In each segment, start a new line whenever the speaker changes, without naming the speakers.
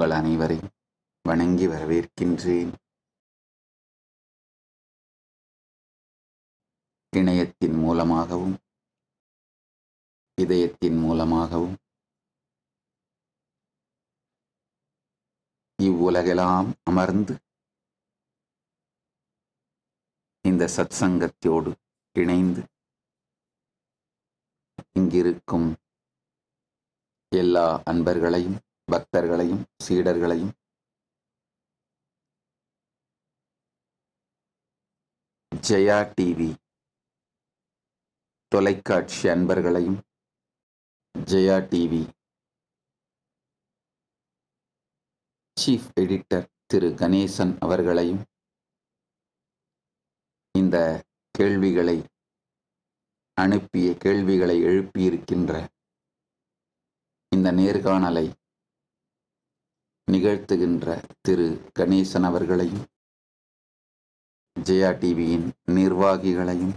உங்கள் அனைவரையும் வணங்கி வரவேற்கின்றேன். இணையத்தின் மூலமாகவும் இதயத்தின் மூலமாகவும் இவ்வுலகெல்லாம் அமர்ந்து இந்த சத்சங்கத்தோடு இணைந்து இங்கிருக்கும் எல்லா அன்பர்களையும் பக்தர்களையும் சீடர்களையும் ஜெயா டிவி தொலைக்காட்சி அன்பர்களையும் ஜெயா டிவி சீஃப் எடிட்டர் திரு கணேசன் அவர்களையும் இந்த கேள்விகளை எழுப்பியிருக்கின்ற இந்த நேர்காணலை நிகழ்த்துகின்ற திரு கணேசன் அவர்களையும் ஜெயா டிவியின் நிர்வாகிகளையும்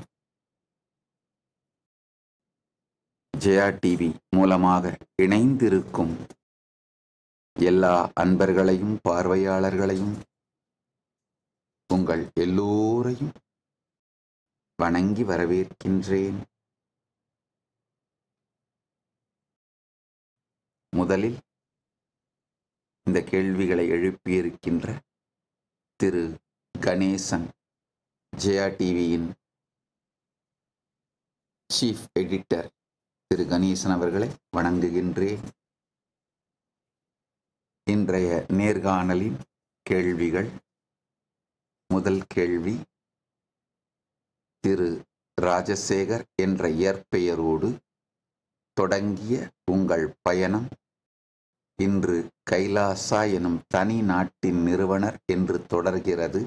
ஜெயா டிவி மூலமாக இணைந்திருக்கும் எல்லா அன்பர்களையும் பார்வையாளர்களையும் உங்கள் எல்லோரையும் வணங்கி வரவேற்கின்றேன். முதலில் இந்த கேள்விகளை எழுப்பியிருக்கின்ற திரு கணேசன் ஜெயா டிவியின் சீஃப் எடிட்டர் திரு கணேசன் அவர்களை வணங்குகின்றேன். இன்றைய நேர்காணலின் கேள்விகள். முதல் கேள்வி, திரு ராஜசேகர் என்ற இயற்பெயரோடு தொடங்கிய உங்கள் பயணம் இன்று கைலாசா எனும் தனி நாட்டின் நிறுவனர் என்று தொடர்கிறது.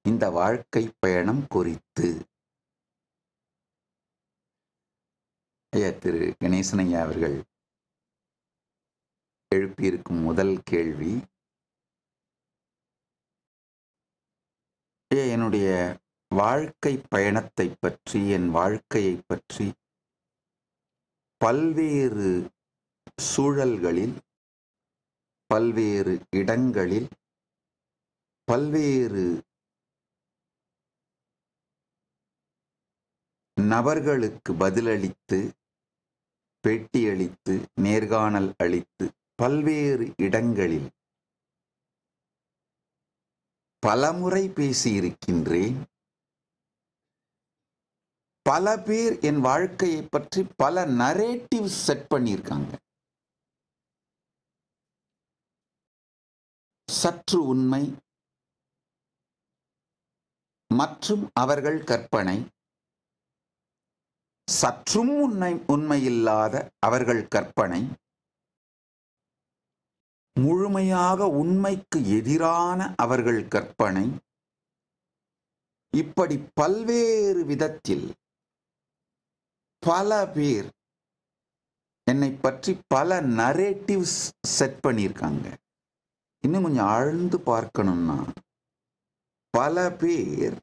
இந்த வாழ்க்கை பயணம் குறித்து திரு கணேசன் ஐயா அவர்கள் எழுப்பியிருக்கும் முதல் கேள்வி, என்னுடைய வாழ்க்கை பயணத்தை பற்றி, என் வாழ்க்கையை பற்றி பல்வேறு சூழல்களில், பல்வேறு இடங்களில், பல்வேறு நபர்களுக்கு பதிலளித்து, பேட்டியளித்து, நேர்காணல் அளித்து, பல்வேறு இடங்களில் பலமுறை பேசியிருக்கின்றேன். பல பேர் என் வாழ்க்கையை பற்றி பல நரேட்டிவ் செட் பண்ணியிருக்காங்க. சற்று உண்மை மற்றும் அவர்கள் கற்பனை, சற்றும் உண்மையில்லாத அவர்கள் கற்பனை, முழுமையாக உண்மைக்கு எதிரான அவர்கள் கற்பனை, இப்படி பல்வேறு விதத்தில் பல பேர் என்னை பற்றி பல நரேட்டிவ்ஸ் செட் பண்ணியிருக்காங்க. இன்னும் கொஞ்சம் ஆழ்ந்து பார்க்கணும்னா, பல பேர்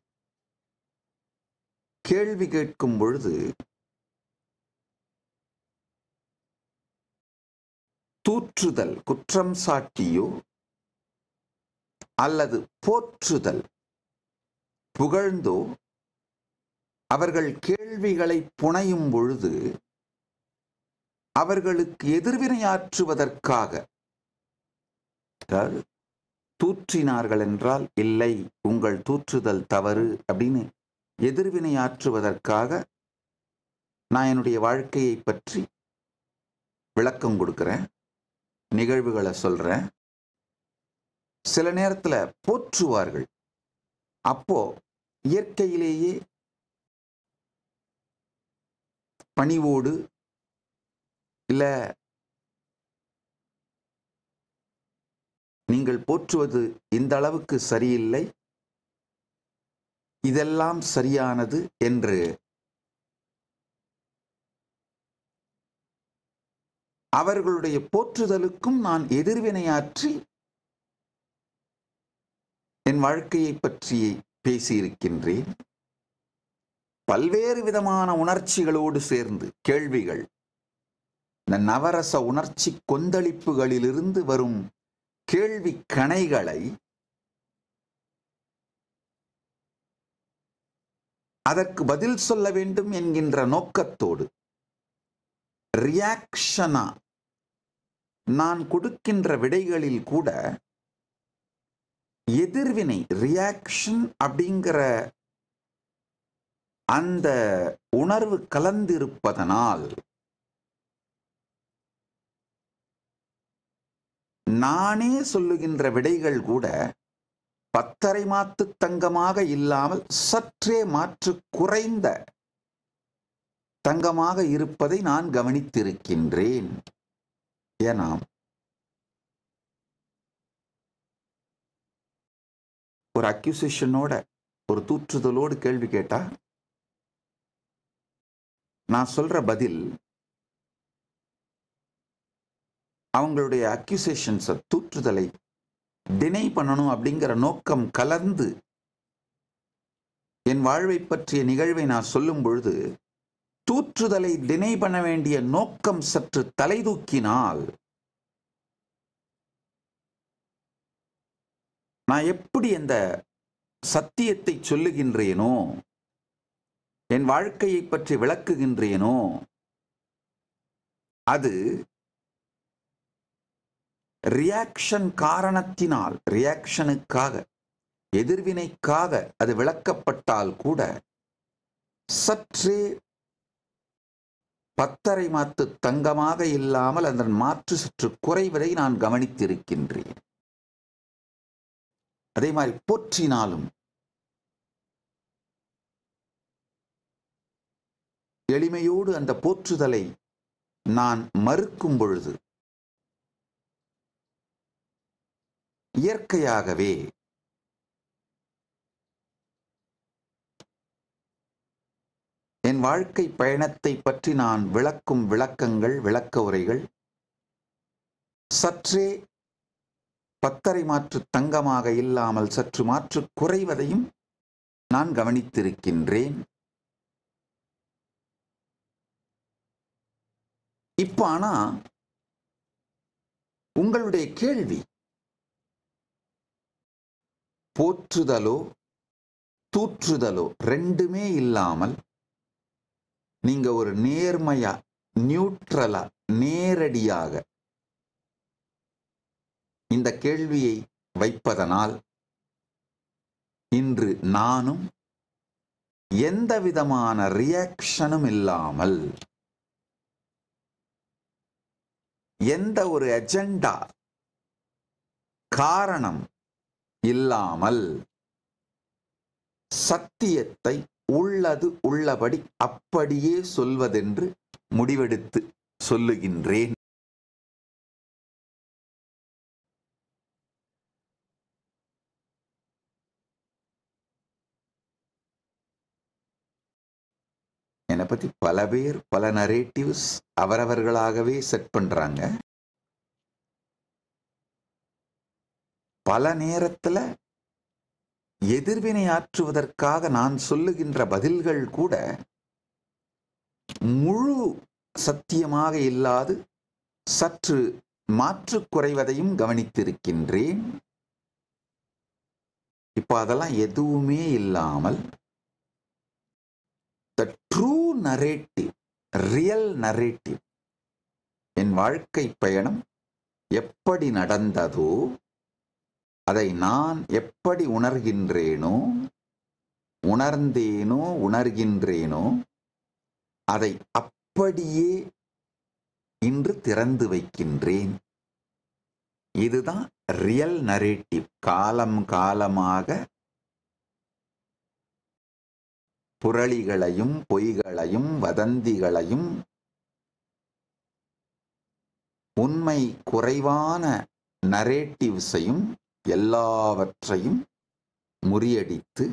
கேள்வி கேட்கும் பொழுது தூற்றுதல், குற்றம் சாட்டியோ அல்லது போற்றுதல், புகழ்ந்தோ அவர்கள் கேள்விகளை புனையும் பொழுது அவர்களுக்கு எதிர்வினையாற்றுவதற்காக, தூற்றினார்கள் என்றால் இல்லை, உங்கள் தூற்றுதல் தவறு அப்படின்னு எதிர்வினையாற்றுவதற்காக நான் என்னுடைய வாழ்க்கையை பற்றி விளக்கம் கொடுக்கிறேன், நிகழ்வுகளை சொல்றேன். சில நேரத்தில் போற்றுவார்கள். அப்போ இயற்கையிலேயே பணிவோடு, இல்ல நீங்கள் போற்றுவது இந்த அளவுக்கு சரியில்லை, இதெல்லாம் சரியானது என்று அவர்களுடைய போற்றுதலுக்கும் நான் எதிர்வினையாற்றி என் வாழ்க்கையை பற்றி பேசியிருக்கின்றேன். பல்வேறு விதமான உணர்ச்சிகளோடு சேர்ந்து கேள்விகள், இந்த நவரச உணர்ச்சி கொந்தளிப்புகளிலிருந்து வரும் கேள்வி கணைகளை அதற்கு பதில் சொல்ல வேண்டும் என்கின்ற நோக்கத்தோடு ரியாக்ஷனா நான் கொடுக்கின்ற விடைகளில் கூட எதிர்வினை ரியாக்ஷன் அப்படிங்கிற அந்த உணர்வு கலந்திருப்பதனால் நானே சொல்லுகின்ற விடைகள் கூட பத்தரை மாத்து தங்கமாக இல்லாமல் சற்றே மாற்று குறைந்த தங்கமாக இருப்பதை நான் கவனித்திருக்கின்றேன். ஏன்னா ஒரு அக்யூசேஷனோட ஒரு தூற்றுதலோடு கேள்வி கேட்டா நான் சொல்ற பதில் அவங்களுடைய அக்யூசேஷன்ஸை தூற்றுதலை டினை பண்ணணும் அப்படிங்கிற நோக்கம் கலந்து என் வாழ்வை பற்றிய நிகழ்வை நான் சொல்லும் பொழுது தூற்றுதலை டினை பண்ண வேண்டிய நோக்கம் சற்று தலை தூக்கினால் நான் எப்படி அந்த சத்தியத்தை சொல்லுகின்றேனோ என் வாழ்க்கையை பற்றி விளக்குகின்றேனோ அது ரியாக்ஷன் காரணத்தினால் ரியாக்ஷனுக்காக எதிர்வினைக்காக அது விளக்கப்பட்டால் கூட சற்றே பத்தரை மாத்து தங்கமாக இல்லாமல் அதன் மாற்று சற்று குறைவதை நான் கவனித்திருக்கின்றேன். அதே மாதிரி போற்றினாலும் எளிமையோடு அந்த போற்றுதலை நான் மறுக்கும் பொழுது இயற்கையாகவே என் வாழ்க்கை பயணத்தை பற்றி நான் விளக்கும் விளக்கங்கள் விளக்க உரைகள் சற்றே பத்தரை மாற்று தங்கமாக இல்லாமல் சற்று மாற்று குறைவதையும் நான் கவனித்திருக்கின்றேன். இப்ப ஆனா உங்களுடைய கேள்வி போற்றுதலோ தூற்றுதலோ ரெண்டுமே இல்லாமல் நீங்க ஒரு நேர்மையா நியூட்ரலா நேரடியாக இந்த கேள்வியை வைப்பதனால் இன்று நானும் எந்த விதமான ரியாக்ஷனும் இல்லாமல் எந்த ஒரு அஜெண்டா காரணம் இல்லாமல் சத்தியத்தை உள்ளது உள்ளபடி அப்படியே சொல்வதென்று முடிவெடுத்து சொல்லுகின்றேன். என்னை பத்தி பல பேர் பல நரேட்டிவ்ஸ் அவரவர்களாகவே செட் பண்றாங்க. பல நேரத்துல எதிர்வினையாற்றுவதற்காக நான் சொல்லுகின்ற பதில்கள் கூட முழு சத்தியமாக இல்லாது சற்று மாற்று குறைவதையும் கவனித்திருக்கின்றேன். இப்ப அதெல்லாம் எதுவுமே இல்லாமல் the true narrative, real narrative, என் வாழ்க்கை பயணம் எப்படி நடந்ததோ அதை நான் எப்படி உணர்கின்றேனோ உணர்ந்தேனோ உணர்கின்றேனோ அதை அப்படியே இன்று திறந்து வைக்கின்றேன். இதுதான் ரியல் நரேட்டிவ். காலம் காலமாக புரளிகளையும் பொய்களையும் வதந்திகளையும் உண்மை குறைவான நரேட்டிவ்ஸையும் எல்லாவற்றையும் முறியடித்து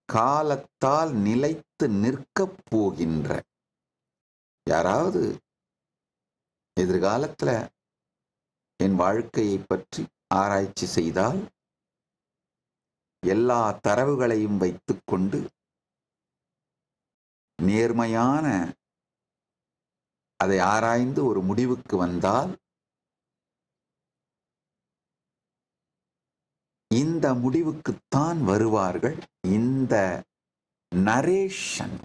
காலத்தால் நிலைத்து நிற்கப் போகின்ற யாராவது எதிர்காலத்துல என் வாழ்க்கையை பற்றி ஆராய்ச்சி செய்தால் எல்லா தரவுகளையும் வைத்துக்கொண்டு நேர்மையான அதை ஆராய்ந்து ஒரு முடிவுக்கு வந்தால் இந்த முடிவுக்குத்தான் வருவார்கள். இந்த நரேஷன்,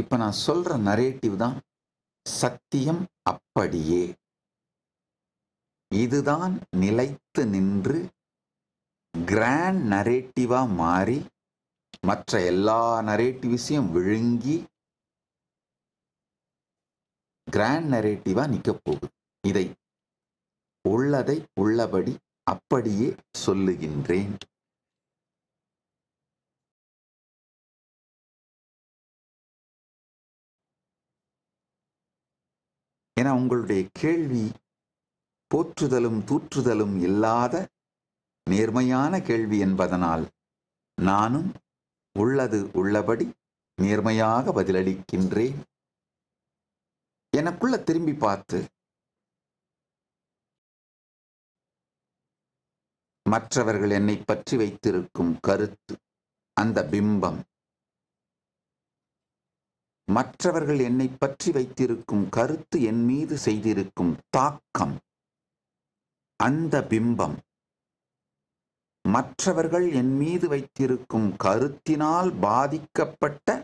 இப்ப நான் சொல்ற நரேட்டிவ் தான் சத்தியம். அப்படியே இதுதான் நிலைத்து நின்று கிராண்ட் நரேட்டிவா மாறி மற்ற எல்லா நரேட்டிவ்ஸையும் விழுங்கி கிராண்ட் நரேட்டிவா நிக்க போகுது. இதை உள்ளதை உள்ளபடி அப்படியே சொல்லுகின்றேன். என உங்களுடைய கேள்வி போற்றுதலும் தூற்றுதலும் இல்லாத நேர்மையான கேள்வி என்பதனால் நானும் உள்ளது உள்ளபடி நேர்மையாக பதிலளிக்கின்றேன். எனக்குள்ள திரும்பி பார்த்து மற்றவர்கள் என்னை பற்றி வைத்திருக்கும் கருத்து, அந்த பிம்பம், மற்றவர்கள் என்னை பற்றி வைத்திருக்கும் கருத்து என் மீது செய்திருக்கும் தாக்கம், அந்த பிம்பம், மற்றவர்கள் என் மீது வைத்திருக்கும் கருத்தினால் பாதிக்கப்பட்ட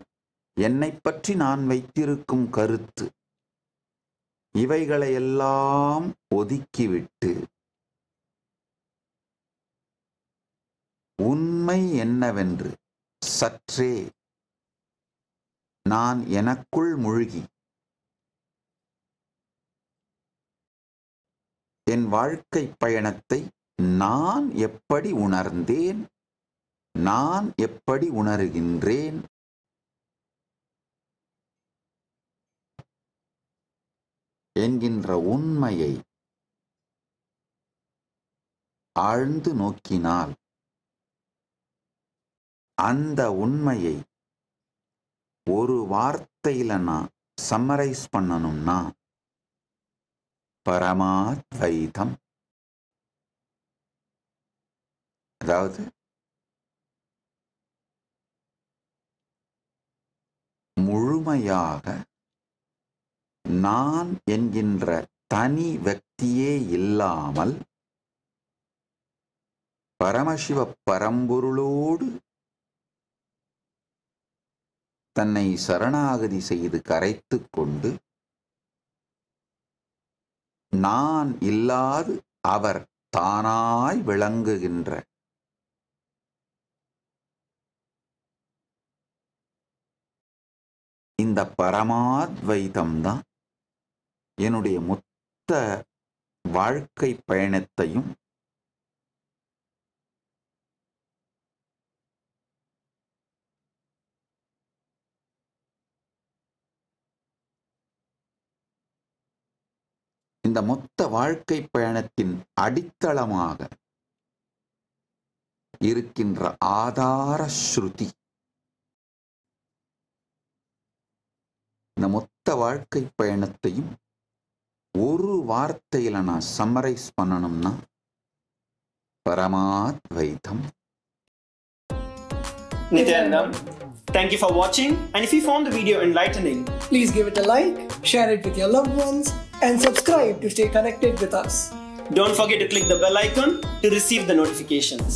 என்னை பற்றி நான் வைத்திருக்கும் கருத்து, இவைகளையெல்லாம் ஒதுக்கிவிட்டு உண்மை என்னவென்று சற்றே நான் எனக்குள் மூழ்கி என் வாழ்க்கை பயணத்தை நான் எப்படி உணர்ந்தேன், நான் எப்படி உணர்கின்றேன், என்கின்ற உண்மையை ஆழ்ந்து நோக்கினால் அந்த உண்மையை ஒரு வார்த்தையில நான் சம்மரைஸ் பண்ணணும்னா பரமாத்வைதம். அதாவது முழுமையாக நான் என்கின்ற தனி വ്യക്തിயே இல்லாமல் பரமசிவ பரம்பொருளோடு தன்னை சரணாகதி செய்து கரைத்து கொண்டு நான் இல்லாது அவர் தானாய் விளங்குகின்ற இந்த பரமாத்வைதம் தான் என்னுடைய மொத்த வாழ்க்கை பயணத்தையும் இந்த மொத்த வாழ்க்கை பயணத்தின் அடித்தளமாக இருக்கின்ற ஆதார ஸ்ருதி. இந்த மொத்த வாழ்க்கை பயணத்தையும் ஒரு வார்த்தையில நான் சம்மரைஸ் பண்ணணும்னா பரமாத்வைதம்.
Nityanandam, thank you for watching, and if you found the video enlightening,
please give it a like, share it with your loved ones, and subscribe to stay connected with us.
Don't forget to click the bell icon to receive the notifications.